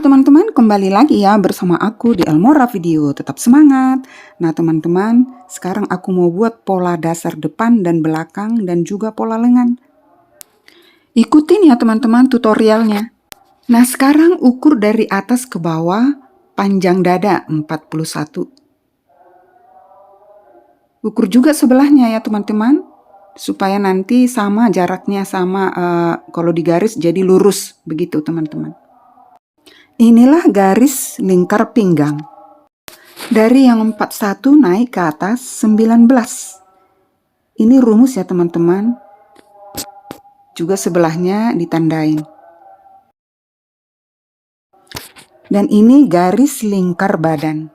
Halo teman-teman, kembali lagi ya bersama aku di Elmora Video. Tetap semangat. Nah teman-teman, sekarang aku mau buat pola dasar depan dan belakang dan juga pola lengan. Ikutin ya teman-teman tutorialnya. Nah sekarang ukur dari atas ke bawah, panjang dada 41. Ukur juga sebelahnya ya teman-teman, supaya nanti sama jaraknya sama kalau digaris jadi lurus begitu teman-teman. Inilah garis lingkar pinggang. Dari yang 41 naik ke atas 19. Ini rumus ya teman-teman. Juga sebelahnya ditandain. Dan ini garis lingkar badan.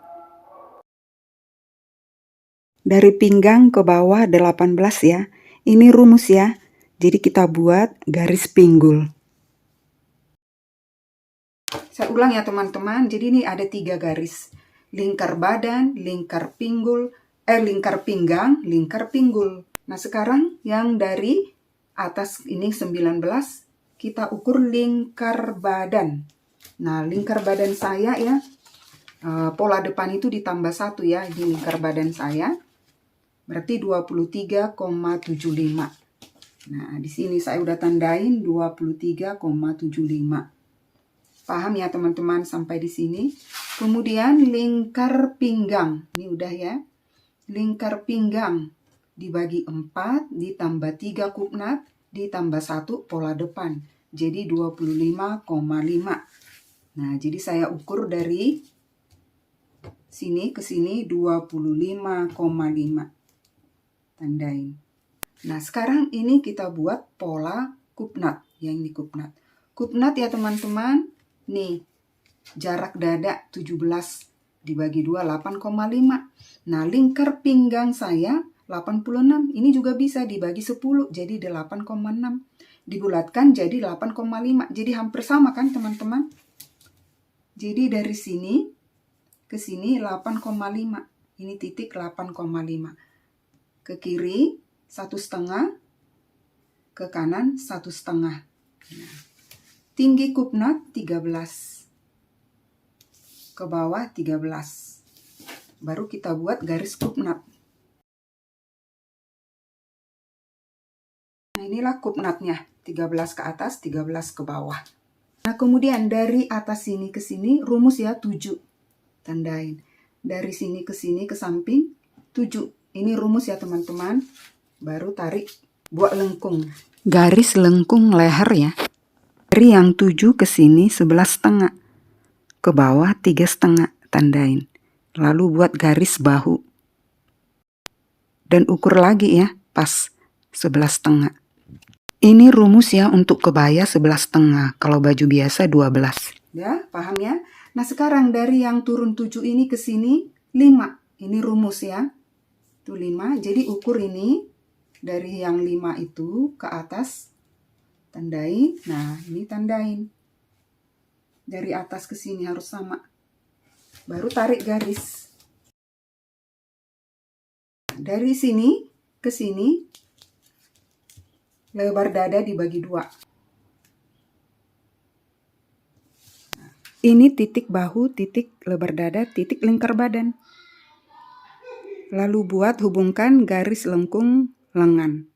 Dari pinggang ke bawah 18 ya. Ini rumus ya. Jadi kita buat garis pinggul. Saya ulang ya teman-teman. Jadi ini ada 3 garis. Lingkar badan, lingkar pinggul, lingkar pinggang, lingkar pinggul. Nah sekarang yang dari atas ini 19, kita ukur lingkar badan. Nah lingkar badan saya ya, pola depan itu ditambah 1 ya, di lingkar badan saya. Berarti 23,75. Nah di sini saya udah tandain 23,75. Paham ya teman-teman sampai di sini. Kemudian lingkar pinggang. Ini udah ya. Lingkar pinggang dibagi 4 ditambah 3 kupnat ditambah 1 pola depan. Jadi 25,5. Nah, jadi saya ukur dari sini ke sini 25,5. Tandain. Nah, sekarang ini kita buat pola kupnat. Yang ini kupnat. Kupnat ya teman-teman. Nih, jarak dada 17 dibagi 2, 8,5. Nah, lingkar pinggang saya 86. Ini juga bisa dibagi 10, jadi 8,6. Dibulatkan jadi 8,5. Jadi hampir sama kan teman-teman? Jadi dari sini ke sini 8,5. Ini titik 8,5. Ke kiri 1,5. Ke kanan 1,5. Nah. Tinggi kupnat 13. Ke bawah 13. Baru kita buat garis kupnat. Nah inilah kupnatnya. 13 ke atas, 13 ke bawah. Nah kemudian dari atas sini ke sini rumus ya 7. Tandain. Dari sini ke samping 7. Ini rumus ya teman-teman. Baru tarik buat lengkung. Garis lengkung leher ya. Dari yang 7 ke sini 11,5. Ke bawah 3,5. Tandain. Lalu buat garis bahu. Dan ukur lagi ya. Pas 11,5. Ini rumus ya untuk kebaya 11,5. Kalau baju biasa 12. Ya, paham ya? Nah sekarang dari yang turun 7 ini ke sini 5. Ini rumus ya. Itu 5. Jadi ukur ini. Dari yang 5 itu ke atas. Tandain. Nah, ini tandain. Dari atas ke sini harus sama. Baru tarik garis. Dari sini ke sini lebar dada dibagi 2. Ini titik bahu, titik lebar dada, titik lingkar badan. Lalu buat hubungkan garis lengkung lengan.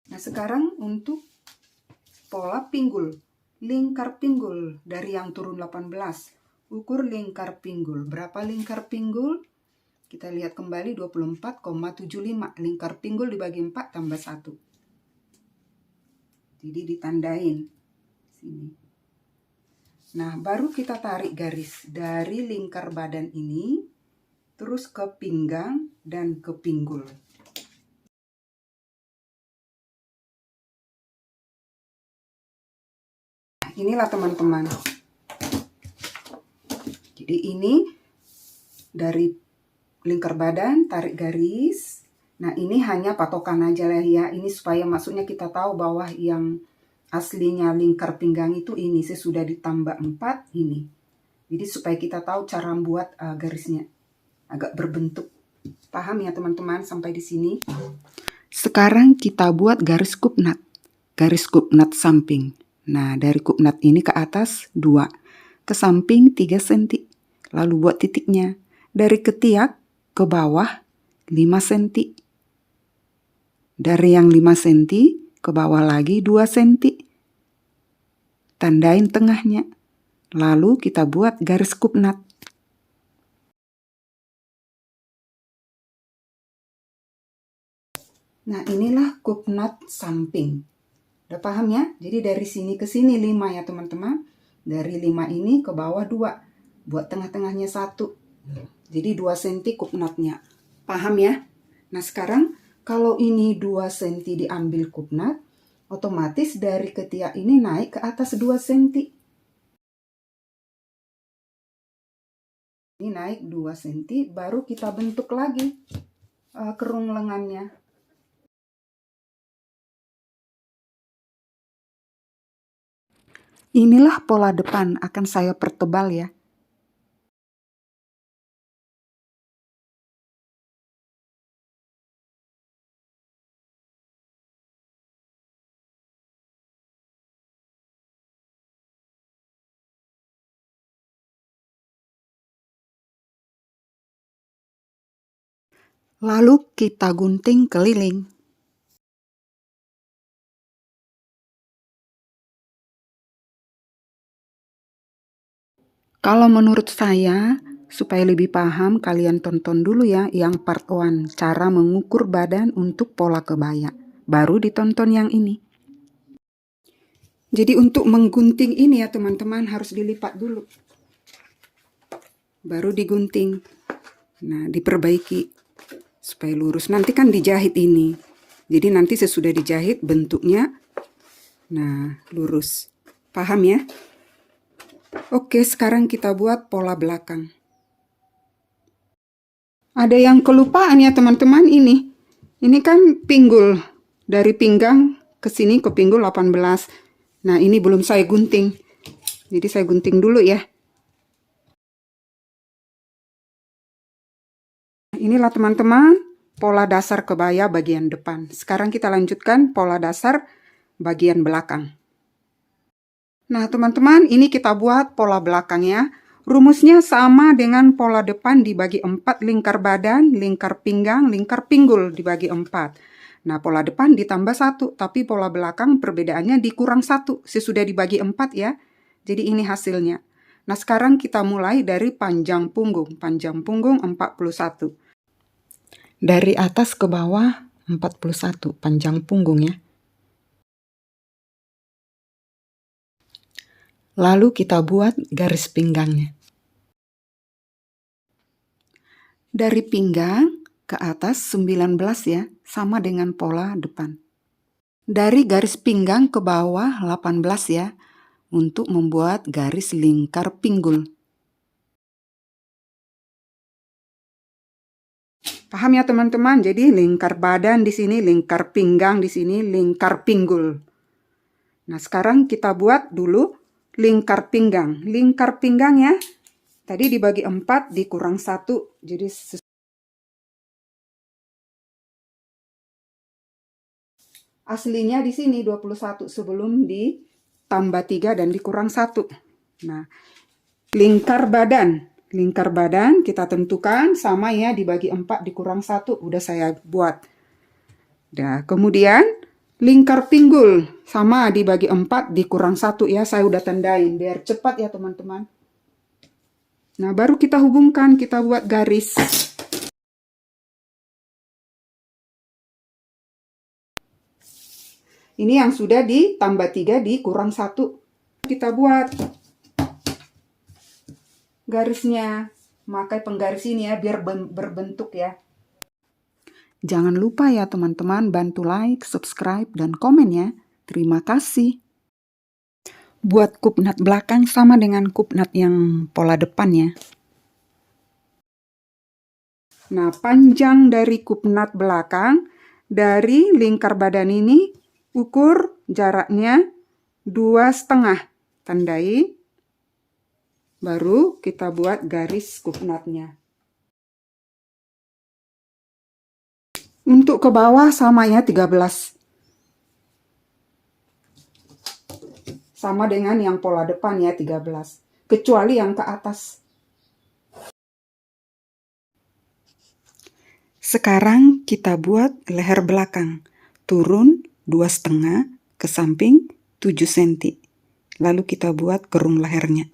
Nah sekarang untuk pola pinggul. Lingkar pinggul dari yang turun 18. Ukur lingkar pinggul. Berapa lingkar pinggul? Kita lihat kembali 24,75. Lingkar pinggul dibagi 4 tambah 1. Jadi ditandain. Sini. Nah baru kita tarik garis. Dari lingkar badan ini. Terus ke pinggang dan ke pinggul. Inilah teman-teman. Jadi ini dari lingkar badan tarik garis. Nah ini hanya patokan aja lah ya. Ini supaya maksudnya kita tahu bahwa yang aslinya lingkar pinggang itu ini. Sesudah ditambah 4 ini. Jadi supaya kita tahu cara buat garisnya. Agak berbentuk. Paham ya teman-teman sampai di sini? Sekarang kita buat garis kupnat. garis kupnat samping. Nah, dari kupnat ini ke atas 2, ke samping 3 cm. Lalu buat titiknya. Dari ketiak ke bawah 5 cm. Dari yang 5 cm ke bawah lagi 2 cm. Tandain tengahnya. Lalu kita buat garis kupnat. Nah, inilah kupnat samping. Udah paham ya? Jadi dari sini ke sini 5 ya teman-teman. Dari 5 ini ke bawah 2. Buat tengah-tengahnya 1. Jadi 2 cm kupnatnya. Paham ya? Nah sekarang kalau ini 2 cm diambil kupnat, otomatis dari ketiak ini naik ke atas 2 cm. Ini naik 2 cm, baru kita bentuk lagi kerung lengannya. Inilah pola depan, akan saya pertebal ya. Lalu kita gunting keliling. Kalau menurut saya, supaya lebih paham, kalian tonton dulu ya yang part 1, cara mengukur badan untuk pola kebaya. Baru ditonton yang ini. Jadi untuk menggunting ini ya teman-teman harus dilipat dulu. Baru digunting. Nah, diperbaiki supaya lurus. Nanti kan dijahit ini. Jadi nanti sesudah dijahit bentuknya nah lurus. Paham ya? Oke, sekarang kita buat pola belakang. Ada yang kelupaan ya teman-teman ini. Ini kan pinggul. Dari pinggang ke sini ke pinggul 18. Nah, ini belum saya gunting. Jadi saya gunting dulu ya. Inilah teman-teman pola dasar kebaya bagian depan. Sekarang kita lanjutkan pola dasar bagian belakang. Nah teman-teman, ini kita buat pola belakangnya. Rumusnya sama dengan pola depan dibagi 4, lingkar badan, lingkar pinggang, lingkar pinggul dibagi 4. Nah pola depan ditambah 1, tapi pola belakang perbedaannya dikurang 1 sesudah dibagi 4 ya. Jadi ini hasilnya. Nah sekarang kita mulai dari panjang punggung. Panjang punggung 41. Dari atas ke bawah 41 panjang punggung ya. Lalu kita buat garis pinggangnya. Dari pinggang ke atas 19 ya, sama dengan pola depan. Dari garis pinggang ke bawah 18 ya, untuk membuat garis lingkar pinggul. Paham ya teman-teman? Jadi lingkar badan di sini, lingkar pinggang di sini, lingkar pinggul. Nah, sekarang kita buat dulu lingkar pinggang. Lingkar pinggang ya. Tadi dibagi 4 dikurang 1. Jadi aslinya di sini 21 sebelum ditambah 3 dan dikurang 1. Nah, lingkar badan. Lingkar badan kita tentukan sama ya, dibagi 4 dikurang 1. Udah saya buat. Nah, kemudian lingkar pinggul sama dibagi 4 dikurang 1 ya. Saya udah tandain biar cepat ya teman-teman. Nah, baru kita hubungkan, kita buat garis. Ini yang sudah ditambah 3 dikurang 1. Kita buat garisnya. Pakai penggaris ini ya, biar berbentuk ya. Jangan lupa ya teman-teman, bantu like, subscribe, dan komen ya. Terima kasih. Buat kupnat belakang sama dengan kupnat yang pola depan ya. Nah, panjang dari kupnat belakang, dari lingkar badan ini, ukur jaraknya 2,5. Tandai. Baru kita buat garis kupnatnya. Untuk ke bawah sama ya 13. sama dengan yang pola depan ya 13. Kecuali yang ke atas. Sekarang kita buat leher belakang. Turun 2,5 ke samping 7 cm. Lalu kita buat kerung lehernya.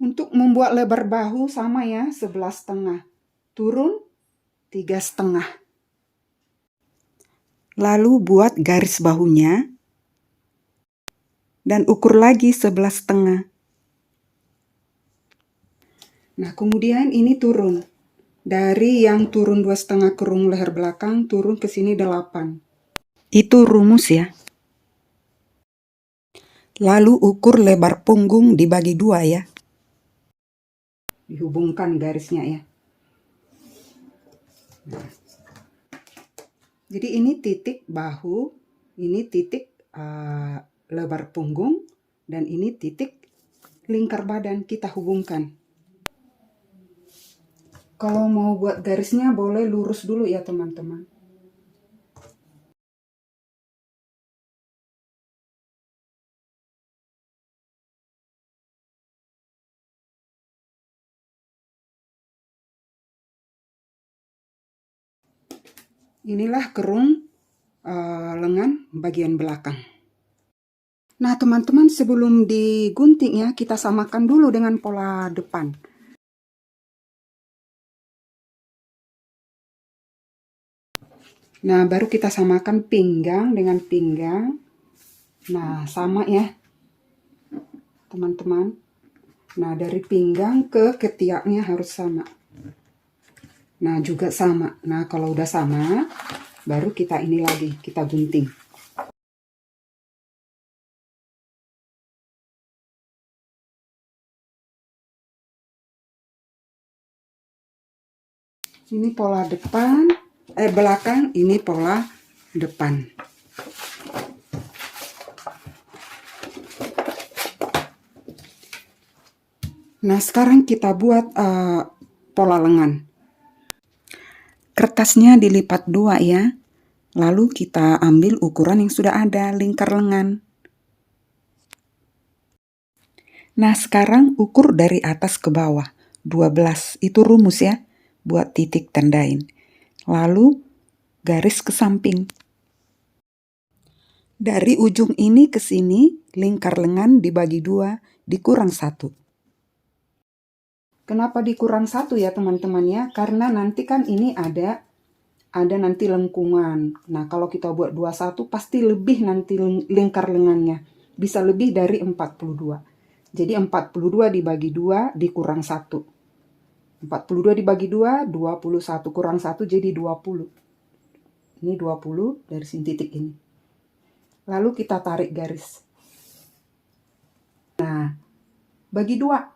Untuk membuat lebar bahu sama ya, 11,5. Turun 3,5. Lalu buat garis bahunya. Dan ukur lagi 11,5. Nah, kemudian ini turun. Dari yang turun 2,5 kerung leher belakang, turun ke sini 8. Itu rumus ya. Lalu ukur lebar punggung dibagi 2 ya. Dihubungkan garisnya ya. Nah. Jadi ini titik bahu, ini titik lebar punggung, dan ini titik lingkar badan, kita hubungkan. Kalau mau buat garisnya boleh lurus dulu ya teman-teman. Inilah kerung lengan bagian belakang. Nah teman-teman, sebelum digunting ya, kita samakan dulu dengan pola depan. Nah, baru kita samakan pinggang dengan pinggang. Nah, sama ya, teman-teman. Nah, dari pinggang ke ketiaknya harus sama. Nah, juga sama. Nah, kalau udah sama, baru kita ini lagi, kita gunting. Ini pola depan, belakang, ini pola depan. Nah, sekarang kita buat pola lengan. Kertasnya dilipat 2 ya. Lalu kita ambil ukuran yang sudah ada, lingkar lengan. Nah, sekarang ukur dari atas ke bawah, 12. Itu rumus ya, buat titik tandain. Lalu garis ke samping. Dari ujung ini ke sini, lingkar lengan dibagi 2, dikurang 1. Kenapa dikurang 1 ya teman-teman ya? Karena nanti kan ini ada nanti lengkungan. Nah, kalau kita buat 21 pasti lebih nanti lingkar lengannya. Bisa lebih dari 42. Jadi 42 dibagi 2 dikurang 1. 42 dibagi 2, 21. Kurang 1 jadi 20. Ini 20 dari sini titik ini. Lalu kita tarik garis. Nah, bagi 2.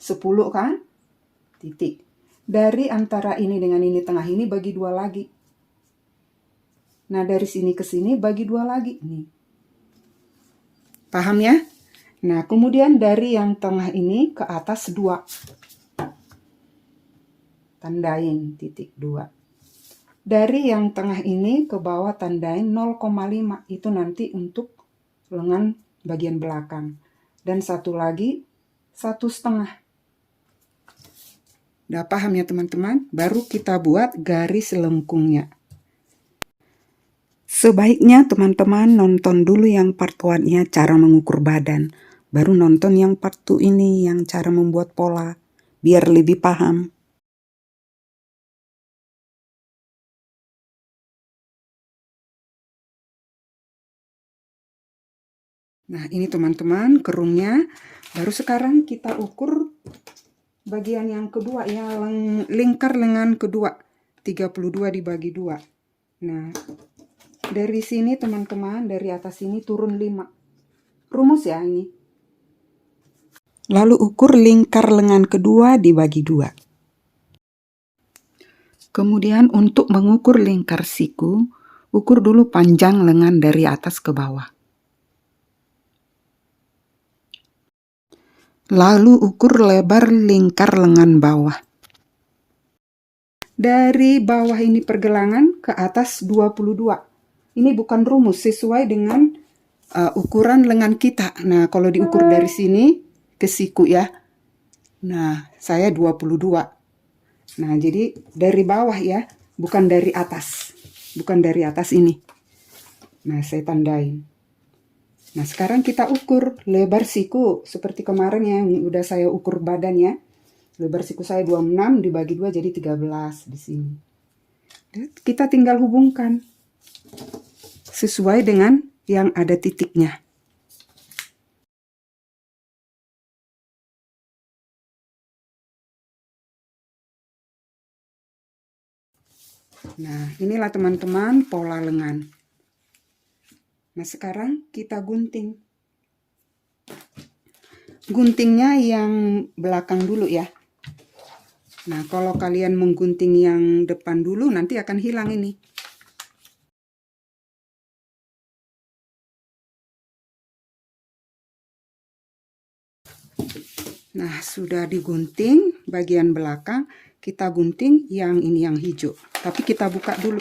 10 kan? Titik. Dari antara ini dengan ini tengah ini bagi 2 lagi. Nah, dari sini ke sini bagi 2 lagi. Nih. Paham ya? Nah, kemudian dari yang tengah ini ke atas 2. Tandain titik 2. Dari yang tengah ini ke bawah tandain 0,5. Itu nanti untuk lengan bagian belakang. Dan satu lagi 1,5. Udah paham ya teman-teman? Baru kita buat garis lengkungnya. Sebaiknya teman-teman nonton dulu yang part 1-nya cara mengukur badan. Baru nonton yang part 2 ini yang cara membuat pola. Biar lebih paham. Nah, ini teman-teman kerungnya. Baru sekarang kita ukur bagian yang kedua ya, lingkar lengan kedua. 32 dibagi 2. Nah, dari sini teman-teman, dari atas sini turun 5. Rumus ya ini. Lalu ukur lingkar lengan kedua dibagi 2. Kemudian untuk mengukur lingkar siku, ukur dulu panjang lengan dari atas ke bawah. Lalu ukur lebar lingkar lengan bawah. dari bawah ini pergelangan ke atas 22. Ini bukan rumus, sesuai dengan ukuran lengan kita. Nah, kalau diukur dari sini ke siku ya. Nah, saya 22. Nah, jadi dari bawah ya, bukan dari atas. Bukan dari atas ini. Nah, saya tandain. Nah, sekarang kita ukur lebar siku. Seperti kemarin ya, yang udah saya ukur badannya. Lebar siku saya 26 dibagi 2 jadi 13 di sini. Kita tinggal hubungkan sesuai dengan yang ada titiknya. Nah, inilah teman-teman pola lengan. Nah, sekarang kita gunting. Guntingnya yang belakang dulu ya. Nah, kalau kalian menggunting yang depan dulu, nanti akan hilang ini. Nah, sudah digunting bagian belakang, kita gunting yang ini yang hijau. Tapi kita buka dulu.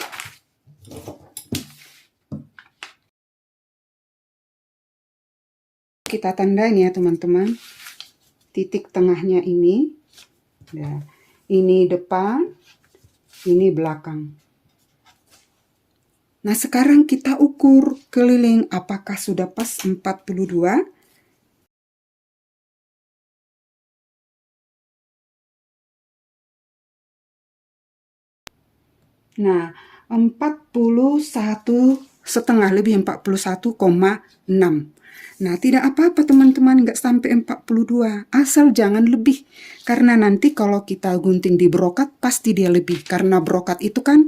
Kita tandain ya teman-teman. Titik tengahnya ini. Nah, ini depan, ini belakang. Nah, sekarang kita ukur keliling apakah sudah pas 42. Nah, 41,5 lebih 41,6. Nah, tidak apa-apa teman-teman, nggak sampai 42, asal jangan lebih. Karena nanti kalau kita gunting di brokat, pasti dia lebih. Karena brokat itu kan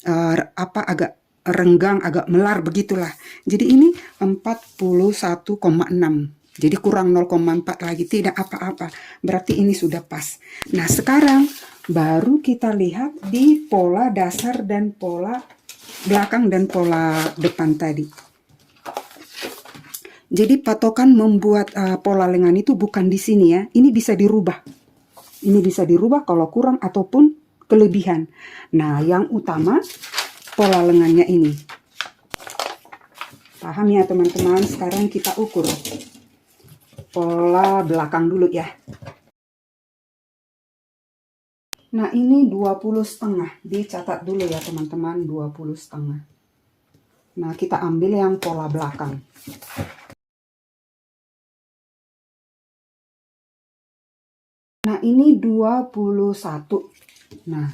agak renggang, agak melar begitulah. Jadi ini 41,6. Jadi kurang 0,4 lagi, tidak apa-apa. Berarti ini sudah pas. Nah, sekarang baru kita lihat di pola dasar dan pola belakang dan pola depan tadi. Jadi patokan membuat pola lengan itu bukan di sini ya. Ini bisa dirubah. Ini bisa dirubah kalau kurang ataupun kelebihan. Nah, yang utama pola lengannya ini. Paham ya teman-teman? Sekarang kita ukur pola belakang dulu ya. Nah, ini 20,5. Dicatat dulu ya teman-teman, 20,5. Nah, kita ambil yang pola belakang. Nah, ini 21. Nah,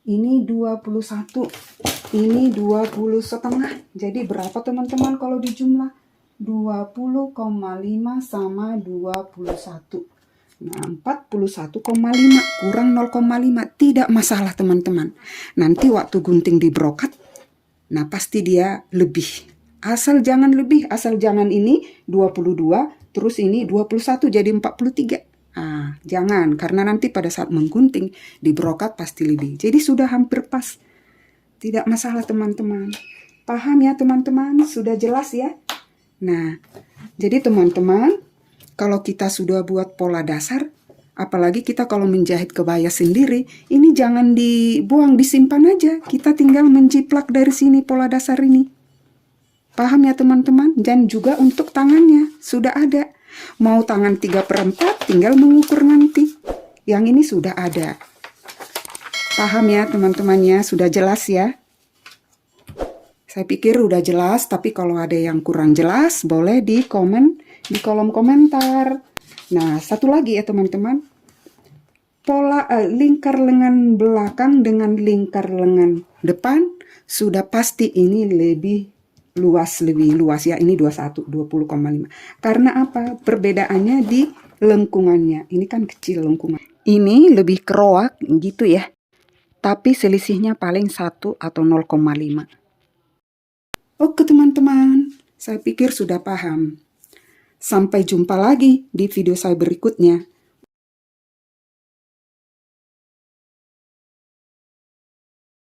ini 21. Ini 20,5. Jadi berapa teman-teman kalau dijumlah? 20,5 sama 21. Nah, 41,5 kurang 0,5. Tidak masalah teman-teman. Nanti waktu gunting di brokat, nah pasti dia lebih. Asal jangan lebih, asal jangan ini 22, terus ini 21 jadi 43. Jangan, karena nanti pada saat menggunting di brokat pasti lebih. Jadi sudah hampir pas. Tidak masalah teman-teman. Paham ya teman-teman? Sudah jelas ya? Nah, jadi teman-teman, kalau kita sudah buat pola dasar, apalagi kita kalau menjahit kebaya sendiri, ini jangan dibuang, disimpan aja. Kita tinggal menjiplak dari sini pola dasar ini. Paham ya teman-teman? Dan juga untuk tangannya sudah ada. Mau tangan 3/4 tinggal mengukur nanti. Yang ini sudah ada. Paham ya teman-temannya? Sudah jelas ya? Saya pikir udah jelas, tapi kalau ada yang kurang jelas boleh di komen di kolom komentar. Nah, satu lagi ya teman-teman. Pola lingkar lengan belakang dengan lingkar lengan depan sudah pasti ini lebih luas ya. Ini 21, 20,5. Karena apa? Perbedaannya di lengkungannya. Ini kan kecil lengkungan. Ini lebih keroak gitu ya. Tapi selisihnya paling 1 atau 0,5. Oke teman-teman, saya pikir sudah paham. Sampai jumpa lagi di video saya berikutnya.